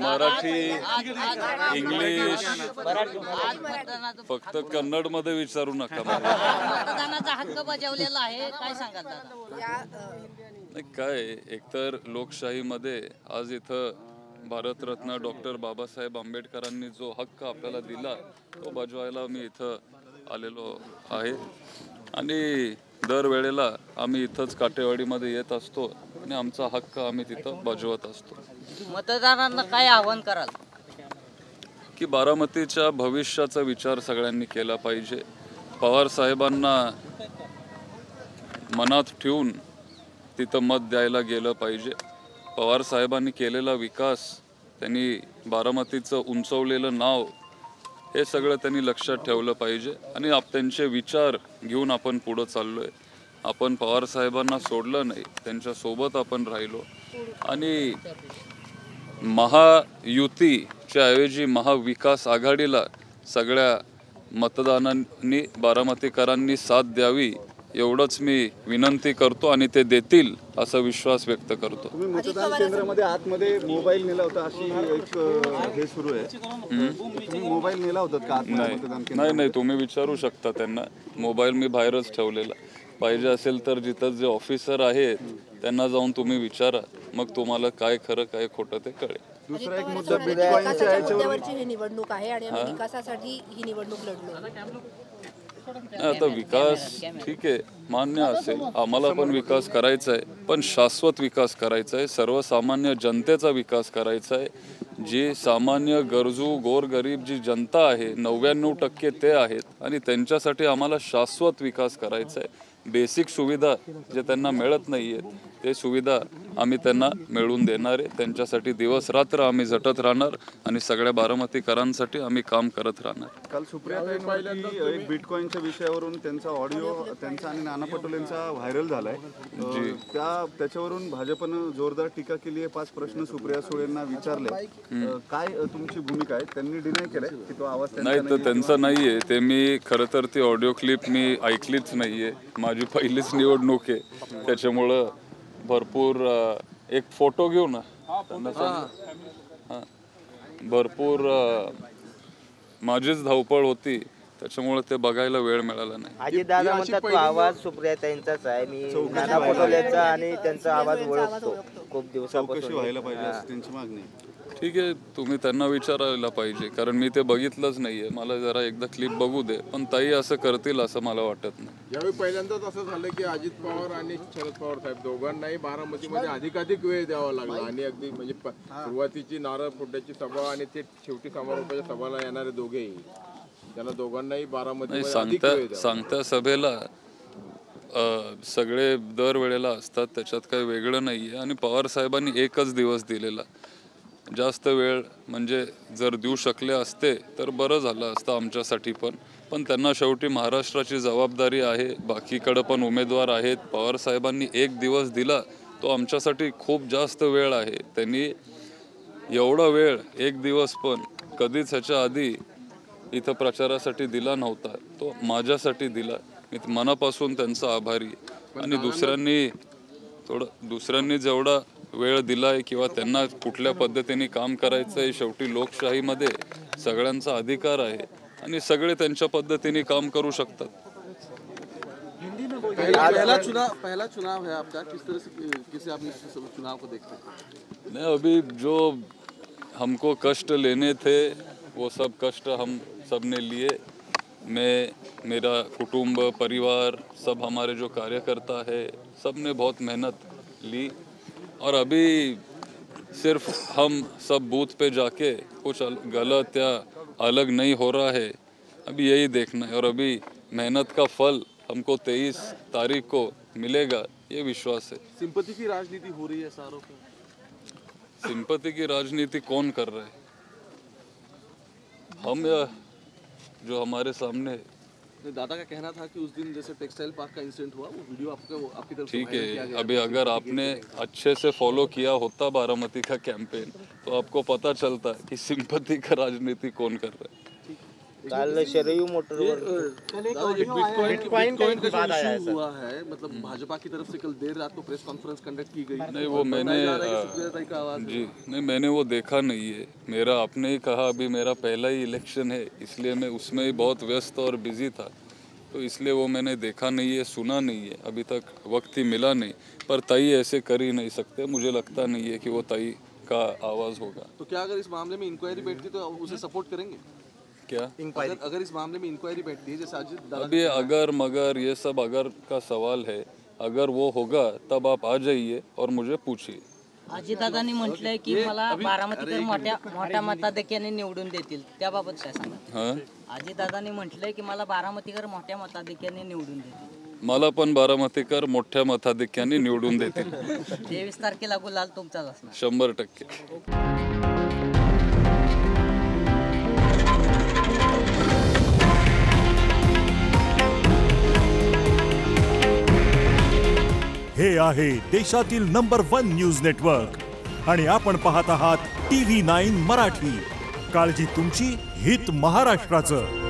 Marathi English फक्त कन्नड मध्ये विचारू नका. मतदानाचा हक्क बजावलेला आहे, काय सांगाल दादा? नाही काय, एकतर लोकशाहीमध्ये आज इथं भारतरत्न डॉक्टर बाबासाहेब आंबेडकरांनी जो हक्क आपल्याला दिला तो बजवायला मी इथं आलेलो आहे. आणि दरवेळेला आम्ही इथंच काटेवाडीमध्ये येत असतो आणि आमचा हक्क आम्ही तिथं बजवत असतो. मतदारांना काय आव्हान कराल? की बारामतीच्या भविष्याचा विचार सगळ्यांनी केला पाहिजे. पवार साहेबांना मनात ठेवून तिथं मत द्यायला गेलं पाहिजे. पवार साहेबांनी केलेला विकास, त्यांनी बारामतीचं उंचवलेलं नाव, हे सगळं त्यांनी लक्षात ठेवलं पाहिजे. आणि त्यांचे विचार घेऊन आपण पुढं चाललोय. आपण पवार साहेबांना सोडलं नाही, त्यांच्यासोबत आपण राहिलो. आणि महायुतीच्या ऐवजी महाविकास आघाडीला सगळ्या मतदारांनी, बारामतीकरांनी साथ द्यावी एवढंच मी विनंती करतो आणि ते देतील असा विश्वास व्यक्त करतो. तुम्ही मतदान केंद्रामध्ये आतमध्ये मोबाईल नेला होता अशी एक हे सुरू आहे. तुम्ही मोबाईल नेला होता का आतमध्ये मतदान केंद्रात? नाही, तुम्ही विचारू शकता त्यांना. मोबाईल मी बाहेरच ठेवलेला. पाहिजे असेल तर जिथं जे ऑफिसर आहेत त्यांना जाऊन तुम्ही विचारा, मग तुम्हाला काय खरं काय खोटं ते कळेल. दुसरा एक मुद्दा बिटकॉइनच्या मुद्द्यावरची ही निवडणूक आहे आणि आम्ही विकासासाठी ही निवडणूक लढलो. आता विकास ठीक आहे, मान्य असेल, आम्हाला पण विकास करायचा आहे, पण शाश्वत विकास करायचा आहे. सर्वसामान्य जनतेचा विकास करायचा आहे. जी सामान्य गरजू गोरगरीब जी जनता आहे 99% ते आहेत आणि त्यांच्यासाठी आम्हाला शाश्वत विकास करायचा आहे. बेसिक सुविधा जे त्यांना मिळत नाहीये ते सुविधा आम्ही त्यांना मिळवून देणार आहे. त्यांच्यासाठी दिवस रात्र आम्ही झटत राहणार आणि सगळ्या बारामतीकरांसाठी आम्ही काम करत राहणार. काल सुप्रियाताईंवरती एक बिटकॉइनच्या विषयावरून त्यांचा ऑडिओ, त्यांचा आणि नाना पटोलेंचा व्हायरल झालाय. त्याच्यावरून भाजपनं जोरदार टीका केली आहे. 5 प्रश्न सुप्रिया सुळेंना विचारले. काय तुमची भूमिका आहे? त्यांनी डिनाय केलंय की तो आवाज नाही, तर त्यांचा नाहीये ते. मी खरं तर ती ऑडिओ क्लिप मी ऐकलीच नाहीये. माझी पहिलीच निवडणूक आहे, त्याच्यामुळं भरपूर एक फोटो घेऊ ना भरपूर माझीच धावपळ होती, त्याच्यामुळे ते बघायला वेळ मिळाला नाही. अजित दादा म्हणतात तो आवाज सुप्रियाताईंचाच आहे. मी नाना पटोलेचा आणि त्यांचा आवाज ओळखतो खूप दिवसापासून. व्हायला पाहिजे असं त्यांची मागणी. ठीक आहे, तुम्ही त्यांना विचारायला पाहिजे, कारण मी ते बघितलंच नाहीये. मला जरा एकदा क्लिप बघू दे. पण ताई असं करतील असं मला वाटत नाही. यावेळी पहिल्यांदाच असं झालं की अजित पवार आणि शरद पवार साहेब दोघांनाही बारामतीमध्ये अधिकाधिक वेळ द्यावा लागला आणि अगदी म्हणजे सुरुवातीची नारळ फोडण्याची सभा आणि ते शेवटी समारोपाच्या सभाला येणारे दोघेही, त्यांना दोघांनाही बारामतीमध्ये सांगता सभेला सगळे दरवेळेला असतात, त्याच्यात काही वेगळं नाहीये. आणि पवार साहेबांनी एकच दिवस दिलेला. जास्त वेळ म्हणजे जर देऊ शकले असते तर बरं झालं असतं आमच्यासाठी पण त्यांना शेवटी महाराष्ट्राची जबाबदारी आहे. बाकीकडे पण उमेदवार आहेत. पवार साहेबांनी एक दिवस दिला, तो आमच्यासाठी खूप जास्त वेळ आहे. त्यांनी एवढा वेळ एक दिवस पण कधीच ह्याच्या आधी इथं प्रचारासाठी दिला नव्हता. तो माझ्यासाठी दिला. मी मनापासून त्यांचा आभारी. आणि दुसऱ्यांनी जेवढा वेळ दिलाय किंवा त्यांना कुठल्या पद्धतीने काम करायचंय, शेवटी लोकशाहीमध्ये सगळ्यांचा अधिकार आहे आणि सगळे त्यांच्या पद्धतीने काम करू शकतात. पहला चुनाव है आपका, किस तरह से किसे आप इस चुनाव को देखते हैं? नहीं, अभी जो हमको कष्ट लेने थे वो सब कष्ट हम सब ने लिए. मेरा कुटुंब, परिवार, सब हमारे जो कार्यकर्ता है, सब ने बहुत मेहनत ली. और अभी सिर्फ हम सब बूथ पे जाके कुछ गलत या अलग नहीं हो रहा है, अभी यही देखना है. और अभी मेहनत का फल हमको 23 तारीख को मिलेगा, ये विश्वास है. सिंपैथी की राजनीति हो रही है, ऐसा आरोप है. सिंपैथी की राजनीति कौन कर रहा है? हम या जो हमारे सामने. दादा का कहना था कि उस दिन जैसे टेक्सटाइल पार्क का इंसिडेंट हुआ, वो वीडियो आपकी तरफ से ठीक है. अभी अगर आपने अच्छे से फॉलो किया होता बारामती का कैंपेन तो आपको पता चलता है कि सिंपैथी का राजनीति कौन कर रहा है. काल शरयू मोटरवर बिटकॉइन का इशू हुआ है, मतलब भाजपा की तरफ से कल देर रात को प्रेस कॉन्फ्रेंस कंडक्ट की गई। नहीं वो मैंने वो देखा नहीं है। मेरा आपने ही कहा अभी मेरा पहला ही इलेक्शन है, इसलिए मैं उसमें ही बहुत व्यस्त और बिजी था, तो इसलिए वो मैंने देखा नहीं है, सुना नहीं है, अभी तक वक्त ही मिला नहीं। पर ताई ऐसे कर ही नहीं सकते, मुझे लगता नहीं है कि वो ताई का आवाज़ होगा। तो क्या अगर इस मामले में इंक्वायरी बैठती तो उसे सपोर्ट करेंगे क्या अगर इस मामले में इंक्वायरी बैठती है जैसे अजित अभी अगर मगर ये सब अगर का सवाल है, अगर वो होगा तब आप आ जाइए और मुझे पूछिए। अजितदादांनी म्हटलंय की मला बारामतीकर मोठ्या मताधिक्याने निवडून देतील, त्याबाबत काय सांगा? हां अजितदादांनी म्हटलंय की मला बारामतीकर मोठ्या मताधिक्याने निवडून देतील. मला पण बारामतीकर मोठ्या मताधिक्याने निवडून देतील. 23 तारखेला गुलाल तुमचाच असणार. 100%. हे आहे देशातील नंबर 1 न्यूज नेटवर्क आणि आपण पाहत आहात TV9 मराठी. काळजी तुमची, हित महाराष्ट्राचं.